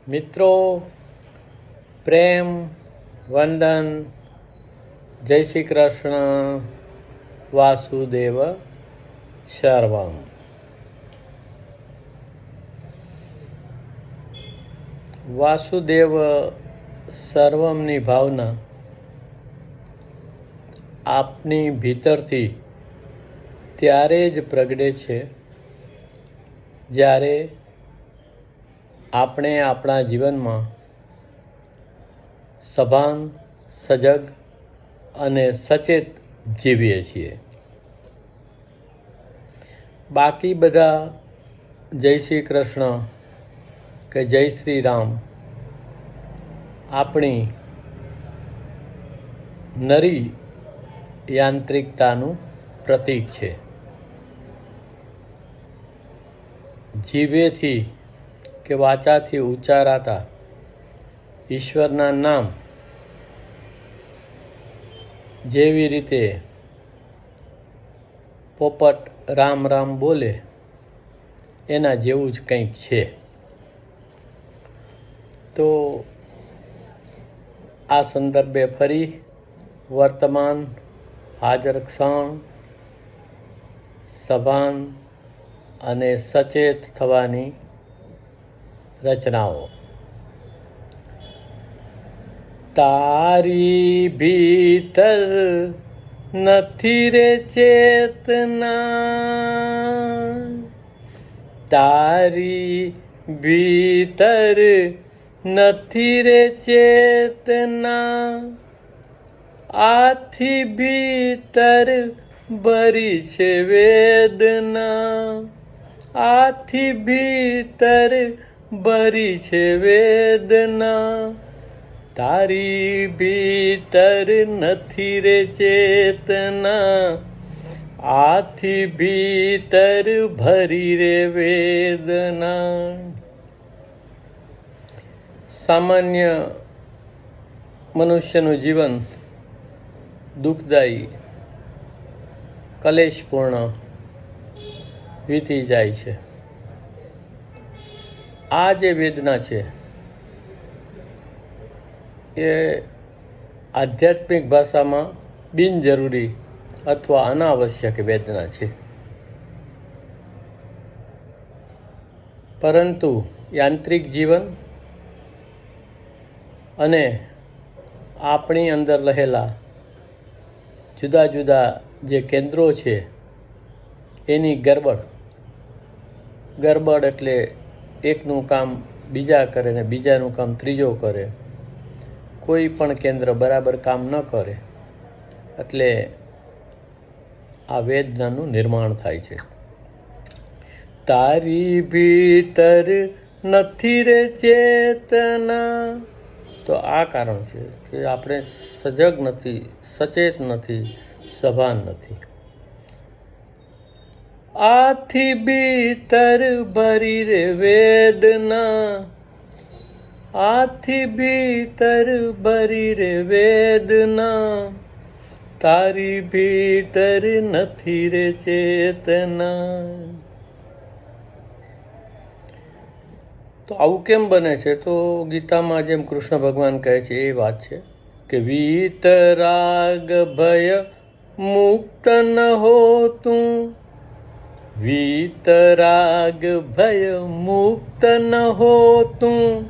મિત્રો, પ્રેમ, વંદન, જય શ્રી કૃષ્ણ, વાસુદેવ સર્વમ. વાસુદેવ સર્વમની ભાવના આપની ભીતરથી ત્યારે જ પ્રગટે છે જ્યારે આપણે આપણા જીવનમાં સભાન, સજગ અને સચેત જીવીએ છીએ. બાકી બધા જય શ્રી કૃષ્ણ કે જય શ્રી રામ આપણી નરી યાંત્રિકતાનું પ્રતીક છે. જીભેથી કે વાચાથી ઉચ્ચારાતા ઈશ્વરના નામ જેવી રીતે પોપટ રામ રામ બોલે એના જેવું જ કંઈક છે. તો આ સંદર્ભે ફરી વર્તમાન હાજર ક્ષણ સભાન અને સચેત થવાની રચનાઓ. તારી ભીતર નથી રે ચેતના, તારી ભીતર નથી રે ચેતના, આથી ભીતર ભરી છે વેદના, આથી ભીતર ભરી છે વેદના. તારી ભીતર નથી રે ચેતના, આથી ભીતર ભરી રે વેદના. સામાન્ય મનુષ્યનું જીવન દુઃખદાયી, કલેશપૂર્ણ વીતી જાય છે. આ જે વેદના છે એ આધ્યાત્મિક ભાષામાં બિનજરૂરી અથવા અનાવશ્યક વેદના છે. પરંતુ યાંત્રિક જીવન અને આપણી અંદર રહેલા જુદા જુદા જે કેન્દ્રો છે એની ગરબડ એટલે એકનું કામ બીજા કરે ને બીજાનું કામ ત્રીજો કરે, કોઈ પણ કેન્દ્ર બરાબર કામ ન કરે એટલે આ વેદનાનું નિર્માણ થાય છે. તારી ભીતર નથી રે ચેતના, તો આ કારણ છે કે આપણે સજગ નથી, સચેત નથી, સભાન નથી. આથી ભીતર ભરી રે વેદના, આથી ભીતર ભરી રે વેદના, તારી ભીતર નથી રે ચેતના. તો આવું કેમ બને છે? તો ગીતામાં જેમ કૃષ્ણ ભગવાન કહે છે એ વાત છે કે વીતરાગ ભય મુક્ત ન હો તું, વીતરાગ ભય મુક્ત ન હો તું,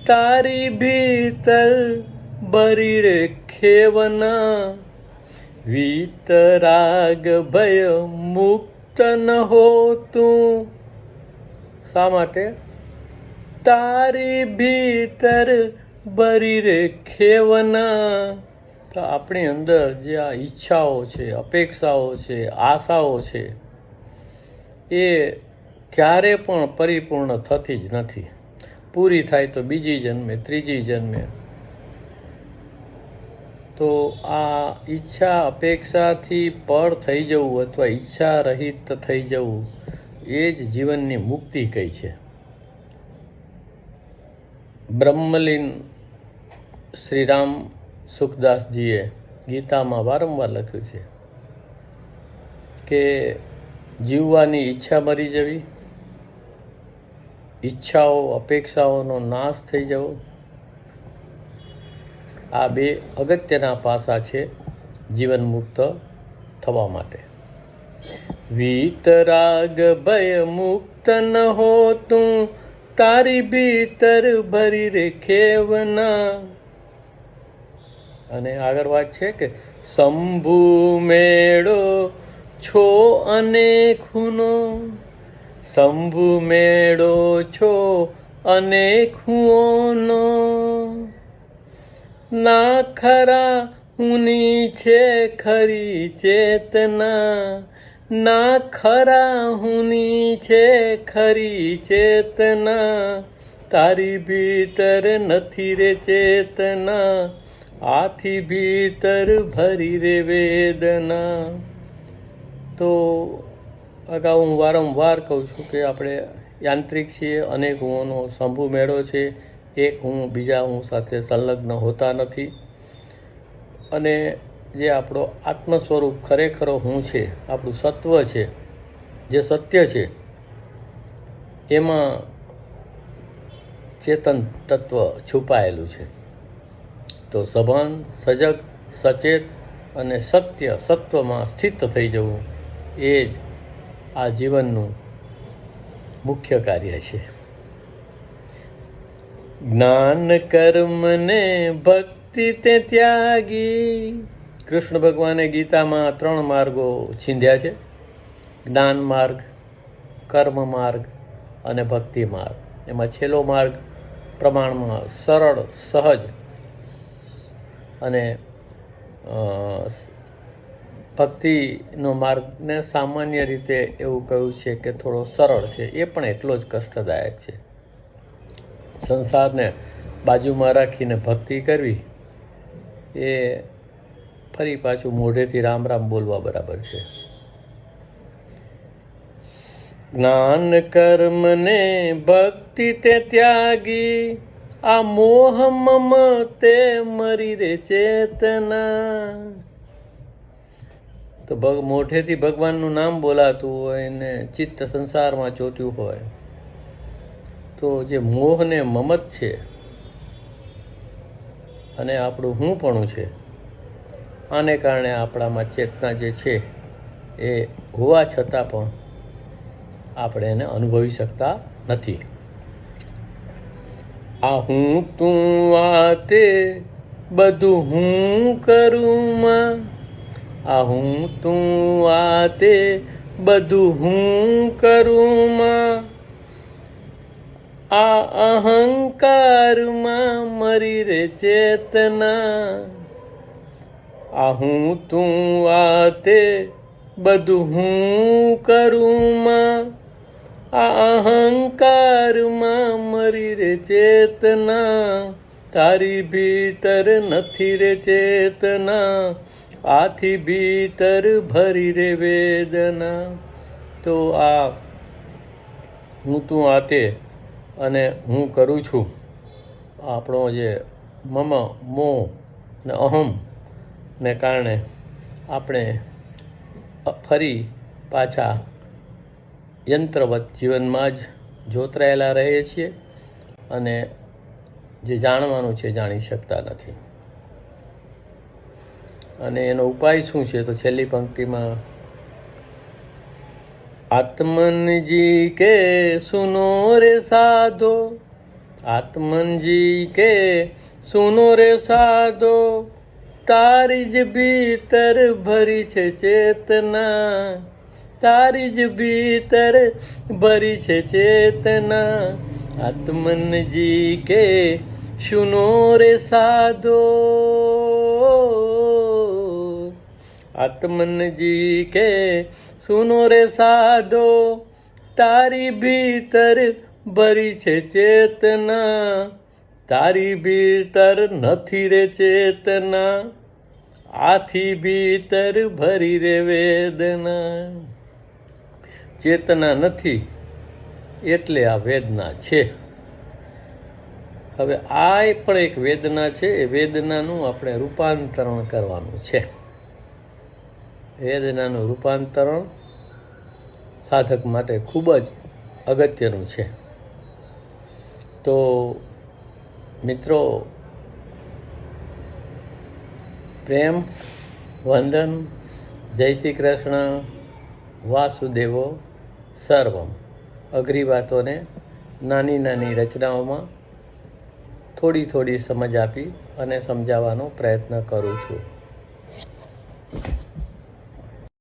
તારી ભીતર ભરી રે ખેવના, વીતરાગ ભય મુક્ત ન હો તું. શા માટે? તારી ભીતર ભરી રે ખેવના. તો આપણી અંદર જે આ ઈચ્છાઓ છે, અપેક્ષાઓ છે, આશાઓ છે એ ક્યારે પણ પરિપૂર્ણ થતી જ નથી. પૂરી થાય તો બીજી જન્મે, ત્રીજી જન્મે. તો આ ઈચ્છા અપેક્ષાથી પર થઈ જવું અથવા ઈચ્છા રહિત થઈ જવું એ જ જીવનની મુક્તિ કઈ છે. બ્રહ્મલીન શ્રીરામ સુખદાસજીએ ગીતામાં વારંવાર લખ્યું છે કે જીવવાની ઈચ્છા મરી જવી, ઈચ્છાઓ અપેક્ષાઓનો નાશ થઈ જવો, આ બે અગત્યના પાસા છે જીવન મુક્ત થવા માટે. વીતરાગ ભય મુક્ત ન હો તું, તારી ભીતર ભરી રે ખેવના. અને આગળ વાત છે કે શંભુ મેળો છો અનેકુનો, શંભુ મેળો છો અનેકુનો, ના ખરા હુની છે ખરી ચેતના, ના ખરા હુની છે ખરી ચેતના, તારી ભીતર નથી રે ચેતના, આથી ભીતર ભરી રે વેદના. તો અગાઉ હું વારંવાર કહું છું કે આપણે યાંત્રિક છીએ, અનેક હુંનો શંભુ મેળો છે, એક હું બીજા હું સાથે સંલગ્ન હોતા નથી. અને જે આપણો આત્મ સ્વરૂપ ખરેખરો હું છે, આપણું સત્વ છે, જે સત્ય છે, એમાં ચેતન તત્વ છુપાયેલું છે. તો સભાન, સજગ, સચેત અને સત્ય સત્વમાં સ્થિત થઈ જવું એ જ આ જીવનનું મુખ્ય કાર્ય છે. જ્ઞાન કર્મ ને ભક્તિ તે ત્યાગી. કૃષ્ણ ભગવાને ગીતામાં 3 માર્ગો છીંધ્યા છે: જ્ઞાન માર્ગ, કર્મ માર્ગ અને ભક્તિ માર્ગ. એમાં છેલ્લો માર્ગ પ્રમાણમાં સરળ, સહજ અને ભક્તિનો માર્ગને સામાન્ય રીતે એવું કહ્યું છે કે થોડો સરળ છે, એ પણ એટલો જ કષ્ટદાયક છે. સંસારને બાજુમાં રાખીને ભક્તિ કરવી એ ફરી પાછું મોઢેથી રામ રામ બોલવા બરાબર છે. જ્ઞાન કર્મ ને ભક્તિ તે ત્યાગી, આ મોહ મમ તે મરી રે ચેતના. તો મોઢેથી ભગવાનનું નામ બોલાતું હોય ને ચિત્ત સંસારમાં ચોટ્યું હોય, તો જે મોહ ને મમત છે અને આપણું હું પણ છે, આને કારણે આપણામાં ચેતના જે છે એ હોવા છતાં પણ આપણે એને અનુભવી શકતા નથી. આ હું તું આ તે બધું હું કરું માં, આ હું તું આ તે બધું હું કરું માં, આ અહંકારમાં મરી રે ચેતના. આ હું તું આ તે બધું હું કરું માં, આ અહંકારમાં મરી રે ચેતના, તારી ભીતર નથી રે ચેતના, આથી ભીતર ભરી રે વેદના. તો આ હું તું આ તે અને હું કરું છું, આપણો જે મમ, મોહ ને અહમ ને કારણે આપણે ફરી પાછા યંત્રવત જીવનમાં જ જોતરાયેલા રહીએ છીએ અને જે જાણવાનું છે જાણી શકતા નથી. અને એનો ઉપાય શું છે? તો છેલ્લી પંક્તિમાં આત્મન જી કે સુનો રે સાધો, આત્મન જી કે સુનો રે સાધો, તારી જ ભીતર ભરી છે ચેતના, તારી જ ભીતર ભરી છે ચેતના. આત્મનજી કે સુનો રે સાધો, આત્મનજી કે સુનો રે સાધો, તારી ભીતર ભરી છે ચેતના, તારી ભીતર નથી રે ચેતના, આથી ભીતર ભરી રે વેદના. ચેતના નથી એટલે આ વેદના છે. હવે આ પણ એક વેદના છે, એ વેદનાનું આપણે રૂપાંતરણ કરવાનું છે. વેદનાનું રૂપાંતરણ સાધક માટે ખૂબ જ અગત્યનું છે. તો મિત્રો, પ્રેમ, વંદન, જય શ્રી કૃષ્ણ, વાસુદેવો સર્વમ. અઘરી વાતોને નાની નાની રચનાઓમાં થોડી થોડી સમજ આપી અને સમજાવવાનો પ્રયત્ન કરું છું.